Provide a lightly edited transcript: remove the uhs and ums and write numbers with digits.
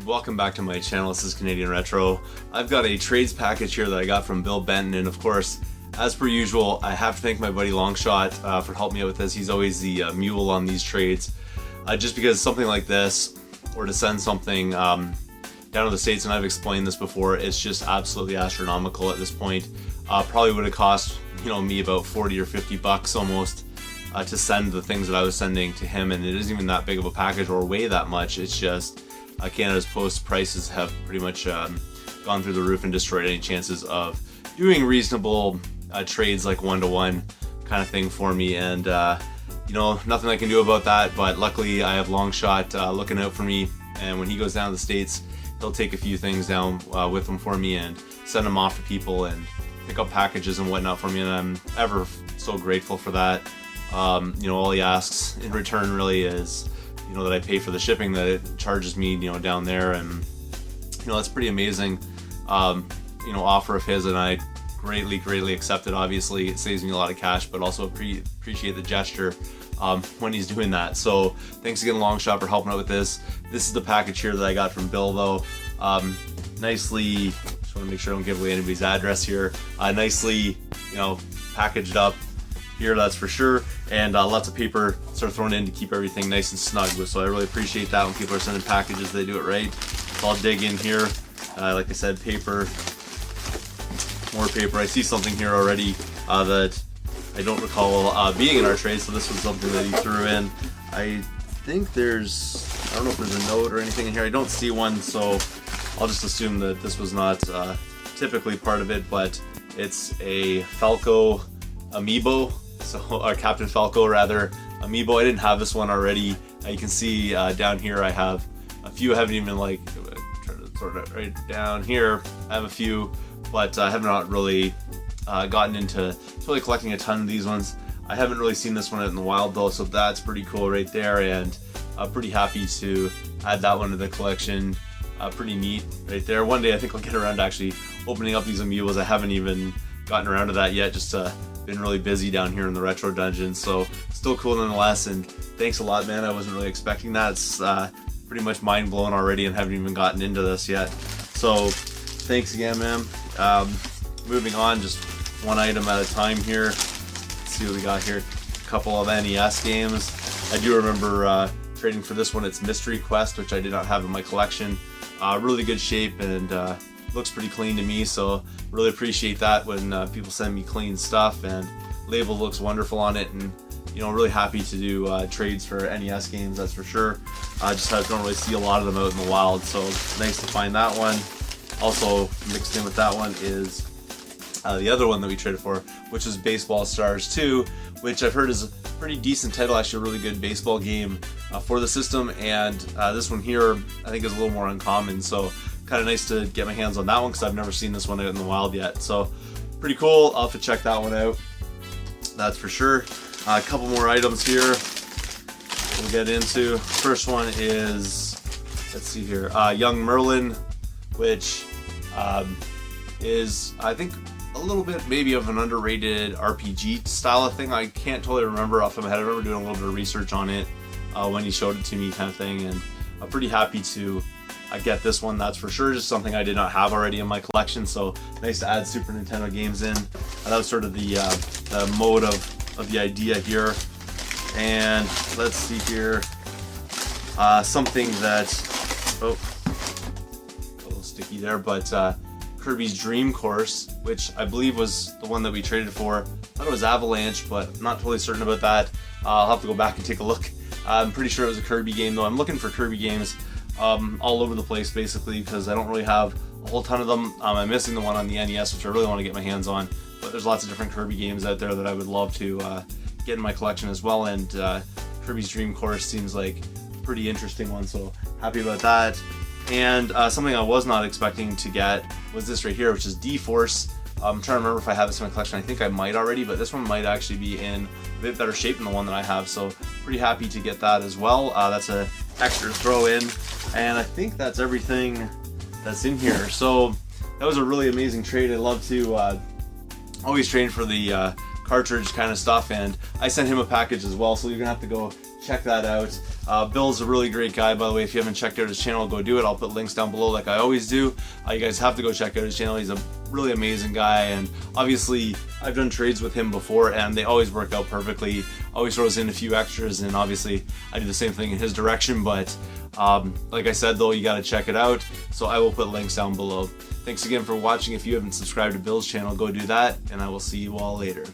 Welcome back to my channel. This is Canadian Retro. I've got a trades package here that I got from Benton, and of course, as per usual, I have to thank my buddy Longshot for helping me out with this. He's always the mule on these trades, just because something like this, or to send something down to the States, and I've explained this before, it's just absolutely astronomical at this point. Probably would have cost me about 40 or 50 bucks almost to send the things that I was sending to him, and it isn't even that big of a package or weigh that much. It's just Canada's Post prices have pretty much gone through the roof and destroyed any chances of doing reasonable trades like one-to-one kind of thing for me, and nothing I can do about that. But luckily I have Longshot looking out for me, and when he goes down to the States, he'll take a few things down with him for me and send them off to people and pick up packages and whatnot for me, and I'm ever so grateful for that. All he asks in return really is that I pay for the shipping that it charges me down there, and that's pretty amazing offer of his, and I greatly accept it. Obviously it saves me a lot of cash, but also appreciate the gesture when he's doing that. So thanks again, Longshot, for helping out with this. This is the package here that I got from Bill, though. Nicely, just want to make sure I don't give away anybody's address here. Nicely packaged up here, that's for sure, and lots of paper sort of thrown in to keep everything nice and snug. So I really appreciate that when people are sending packages, they do it right. So I'll dig in here, like I said, paper, more paper. I see something here already that I don't recall being in our trade, so this was something that he threw in. I think I don't know if there's a note or anything in here. I don't see one, so I'll just assume that this was not typically part of it, but it's a Falco amiibo. Or Captain Falco rather, amiibo. I didn't have this one already. You can see down here I have a few. I haven't even try to sort of right down here. I have a few, but I have not really gotten into really collecting a ton of these ones. I haven't really seen this one out in the wild though, so that's pretty cool right there, and I'm pretty happy to add that one to the collection. Pretty neat right there. One day I think I'll get around to actually opening up these amiibos. I haven't even gotten around to that yet, just been really busy down here in the retro dungeon, so still cool nonetheless. And thanks a lot, man. I wasn't really expecting that. It's pretty much mind blown already, and haven't even gotten into this yet, so thanks again, man. Moving on, just one item at a time here. Let's see what we got here. A couple of NES games. I do remember trading for this one. It's Mystery Quest, which I did not have in my collection. Really good shape, and looks pretty clean to me, so really appreciate that when people send me clean stuff, and label looks wonderful on it, and really happy to do trades for NES games, that's for sure. Just don't really see a lot of them out in the wild, so nice to find that one. Also mixed in with that one is the other one that we traded for, which is Baseball Stars 2, which I've heard is a pretty decent title, actually a really good baseball game for the system, and this one here I think is a little more uncommon, so kind of nice to get my hands on that one because I've never seen this one out in the wild yet. So pretty cool. I'll have to check that one out, that's for sure. A couple more items here we'll get into. First one is, let's see here, Young Merlin, which is I think a little bit maybe of an underrated RPG style of thing. I can't totally remember off the top of my head. I remember doing a little bit of research on it when he showed it to me, kind of thing, and I'm pretty happy to get this one, that's for sure. Just something I did not have already in my collection, so nice to add Super Nintendo games in. That was sort of the mode of the idea here. And let's see here, something that, oh, a little sticky there, but Kirby's Dream Course, which I believe was the one that we traded for. I thought it was Avalanche, but I'm not totally certain about that. I'll have to go back and take a look. I'm pretty sure it was a Kirby game though. I'm looking for Kirby games all over the place basically, because I don't really have a whole ton of them. I'm missing the one on the NES, which I really want to get my hands on, but there's lots of different Kirby games out there that I would love to get in my collection as well, and Kirby's Dream Course seems like a pretty interesting one, so happy about that. And something I was not expecting to get was this right here, which is D-Force. I'm trying to remember if I have this in my collection. I think I might already, but this one might actually be in a bit better shape than the one that I have, so pretty happy to get that as well. That's an extra throw in, and I think that's everything that's in here. So that was a really amazing trade. I love to always trade for the cartridge kind of stuff, and I sent him a package as well, so you're gonna have to go check that out. Bill's a really great guy, by the way. If you haven't checked out his channel, go do it. I'll put links down below like I always do. You guys have to go check out his channel. He's a really amazing guy, and obviously I've done trades with him before and they always work out perfectly. Always throws in a few extras, and obviously I do the same thing in his direction, but like I said though, you got to check it out, so I will put links down below. Thanks again for watching. If you haven't subscribed to Bill's channel, go do that, and I will see you all later.